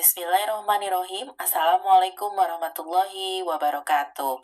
Bismillahirrahmanirrahim. Assalamualaikum warahmatullahi wabarakatuh.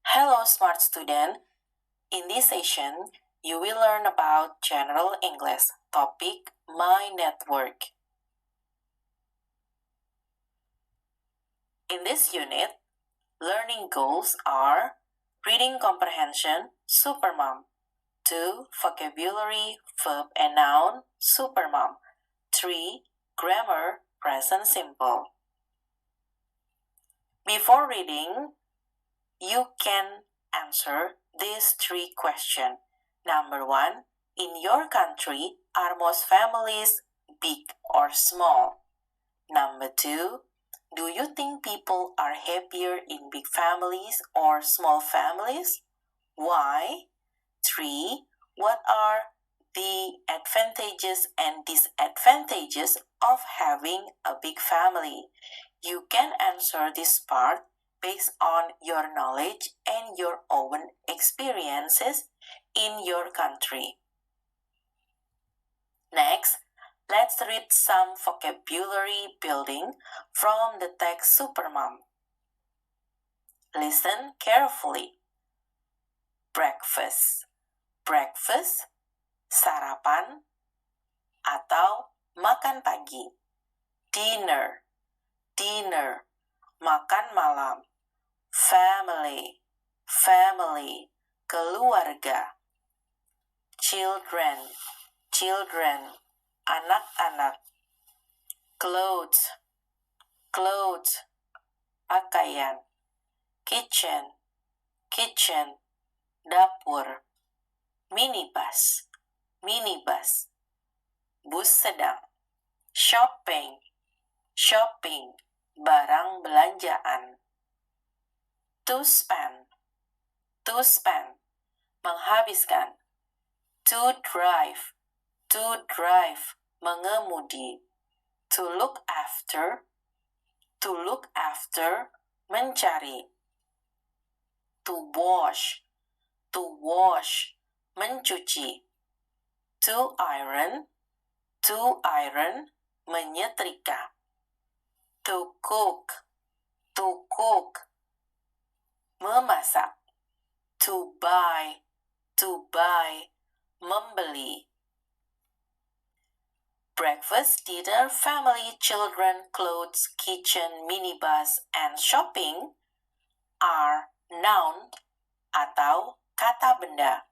Hello, smart student. In this session, you will learn about General English, topic My Network. In this unit, learning goals are reading comprehension, Supermom. 2. Vocabulary, verb and noun, Supermom. 3. Grammar, present simple. Before reading, you can answer these 3 questions. Number 1, in your country, are most families big or small? Number 2, do you think people are happier in big families or small families? Why? 3, what are the advantages and disadvantages of having a big family? You can answer this part based on your knowledge and your own experiences in your country. Next, let's read some vocabulary building from the text Supermom. Listen carefully. Breakfast. Breakfast, sarapan, atau makan pagi. Dinner. Dinner, makan malam. Family, family, keluarga. Children, children, anak-anak. Clothes, clothes, pakaian. Kitchen, kitchen, dapur. Minibus, minibus. Bus sedang. Shopping, shopping, barang belanjaan. To spend, menghabiskan. To drive, mengemudi. To look after, mencari. To wash, mencuci. To iron, menyetrika. To cook, memasak. To buy, membeli. Breakfast, dinner, family, children, clothes, kitchen, minibus, and shopping are noun atau kata benda.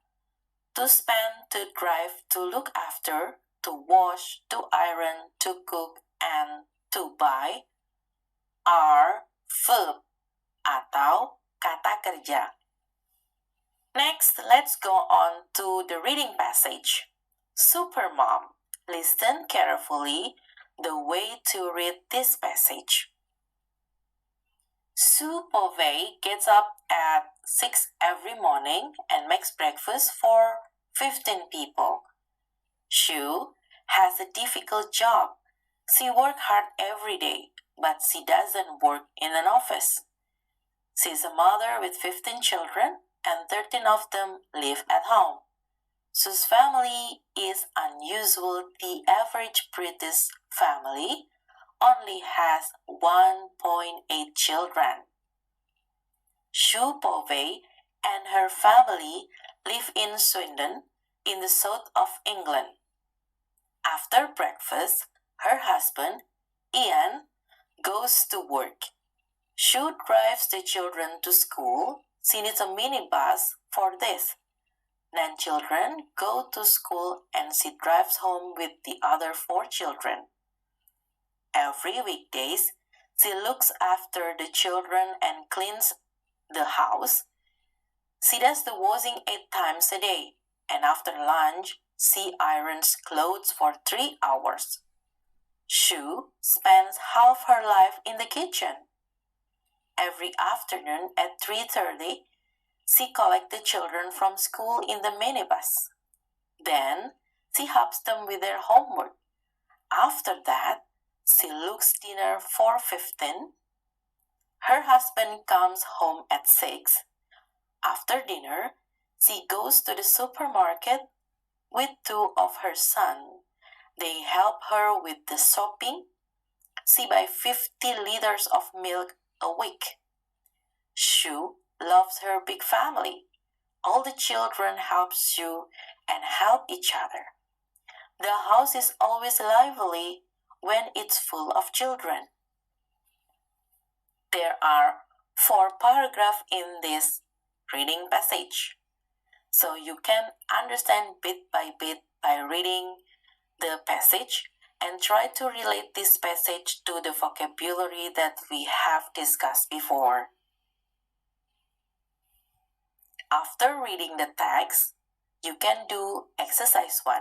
To spend, to drive, to look after, to wash, to iron, to cook, and to buy are verb atau kata kerja. Next, let's go on to the reading passage. Supermom, listen carefully the way to read this passage. Sue Povey gets up at 6 every morning and makes breakfast for 15 people. Sue has a difficult job. She works hard every day, but she doesn't work in an office. She's a mother with 15 children, and 13 of them live at home. Sue's family is unusual. The average British family only has 1.8 children. Sue Povey and her family live in Swindon, in the south of England. After breakfast, her husband, Ian, goes to work. Sue drives the children to school. She needs a minibus for this. 9 children go to school and she drives home with the other 4 children. Every weekdays, she looks after the children and cleans the house. She does the washing 8 times a day, and after lunch, she irons clothes for 3 hours. Sue spends half her life in the kitchen. Every afternoon at 3:30, she collects the children from school in the minibus. Then, she helps them with their homework. After that, she cooks dinner for 15. Her husband comes home at 6. After dinner, she goes to the supermarket with 2 of her sons. They help her with the shopping. She buys 50 liters of milk a week. Sue loves her big family. All the children help Sue and help each other. The house is always lively when it's full of children. There are 4 paragraphs in this reading passage, so you can understand bit by reading the passage and try to relate this passage to the vocabulary that we have discussed before. After reading the text, you can do exercise 1.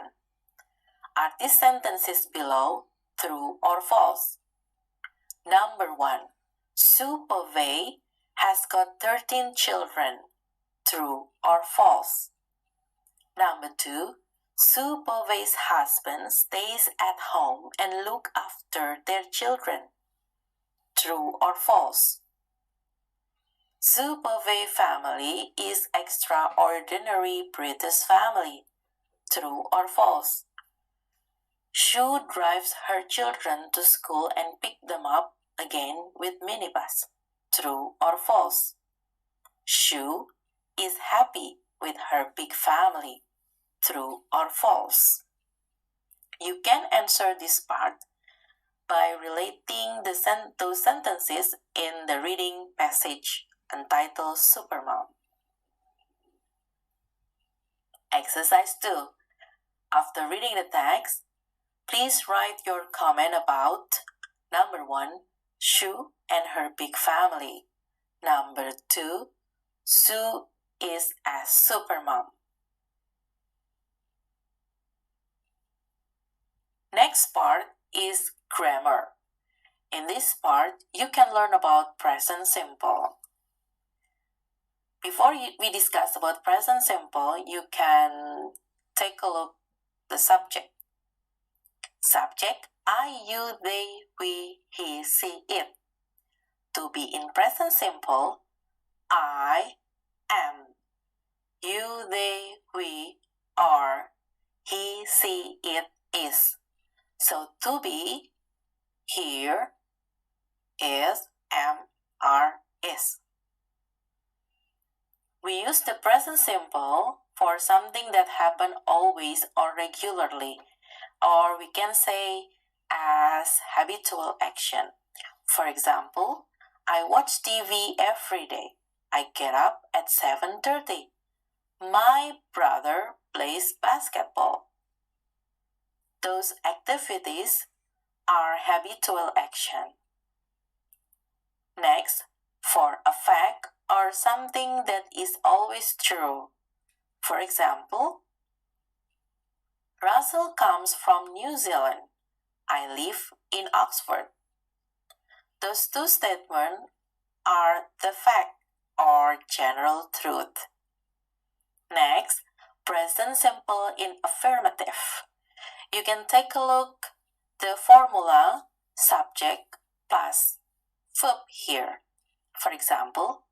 Are these sentences below true or false? Number 1. Sue Povey has got 13 children. True or false? Number 2. Sue Povey's husband stays at home and looks after their children. True or false? Sue Povey family is extraordinary British family. True or false? Sue drives her children to school and pick them up again with minibus. True or false? Sue is happy with her big family. True or false? You can answer this part by relating those sentences in the reading passage entitled Supermom. Exercise 2. After reading the text, please write your comment about number 1, Sue and her big family. Number 2, Sue is a supermom. Next part is grammar. In this part, you can learn about present simple. Before we discuss about present simple, you can take a look the subject. Subject, I, you, they, we, he, she, it. To be in present simple, I am. You, they, we are. He, she, it is. So to be, here, is, am, are, is. We use the present simple for something that happen always or regularly, or we can say as habitual action. For example, I watch TV every day. I get up at 7:30. My brother plays basketball. Those activities are habitual action. Next, for a fact or something that is always true. For example, Russell comes from New Zealand. I live in Oxford. Those two statements are the fact or general truth. Next, present simple in affirmative. You can take a look the formula subject plus verb here. For example,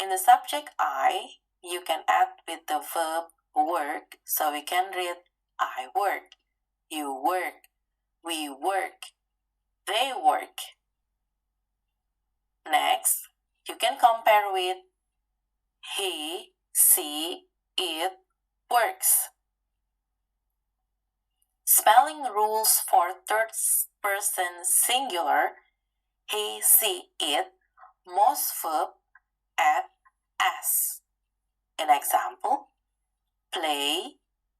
in the subject I, you can add with the verb work, so we can read I work, you work, we work, they work. Next, you can compare with he, she, it works. Spelling rules for third person singular, he, she, it, most verb add as. An example, play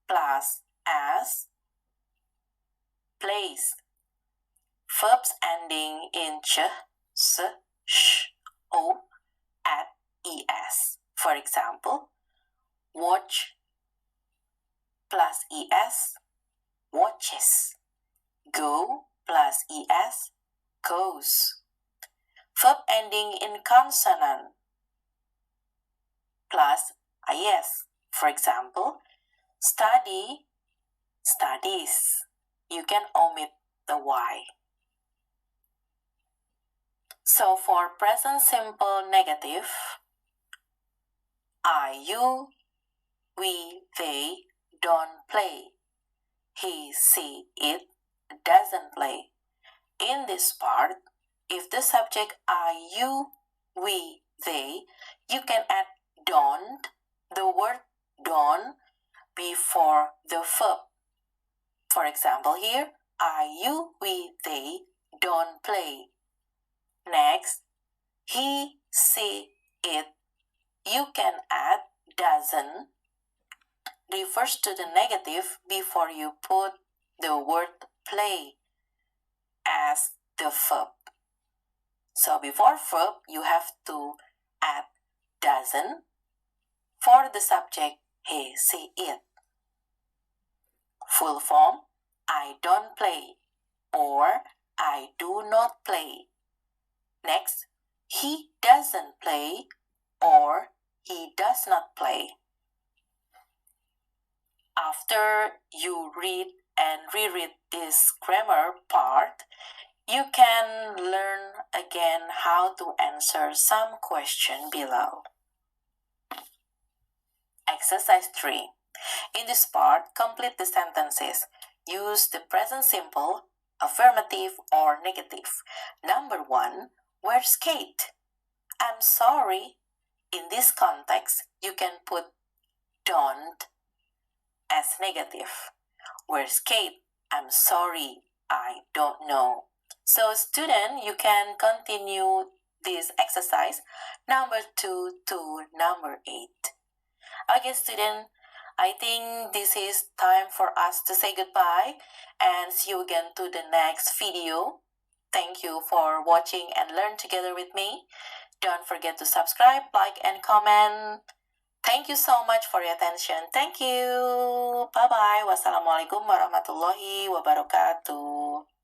plus as, plays. Verbs ending in ch, s, sh, o add es. For example, watch plus es, watches. Go plus es, goes. Verb ending in consonant plus is. For example, study, studies. You can omit the y. So for present simple negative, I, you, we, they don't play. He, she, it doesn't play. In this part, if the subject are you, we, they, you can add don't, the word don't, before the verb. For example here, I, you, we, they don't play. Next, he, she, it. You can add doesn't, refers to the negative before you put the word play as the verb. So before verb, you have to add doesn't for the subject he, she, it. Full form, I don't play or I do not play. Next, he doesn't play or he does not play. After you read and reread this grammar part, you can learn again how to answer some question below. Exercise 3. In this part, complete the sentences. Use the present simple, affirmative or negative. Number 1, where's Kate? I'm sorry. In this context, you can put don't as negative. Where's Kate? I'm sorry, I don't know. So student, you can continue this exercise number 2 to number 8. Okay student, I think this is time for us to say goodbye and see you again to the next video. Thank you for watching and learn together with me. Don't forget to subscribe, like, and comment. Thank you so much for your attention. Thank you. Bye-bye. Wassalamualaikum warahmatullahi wabarakatuh.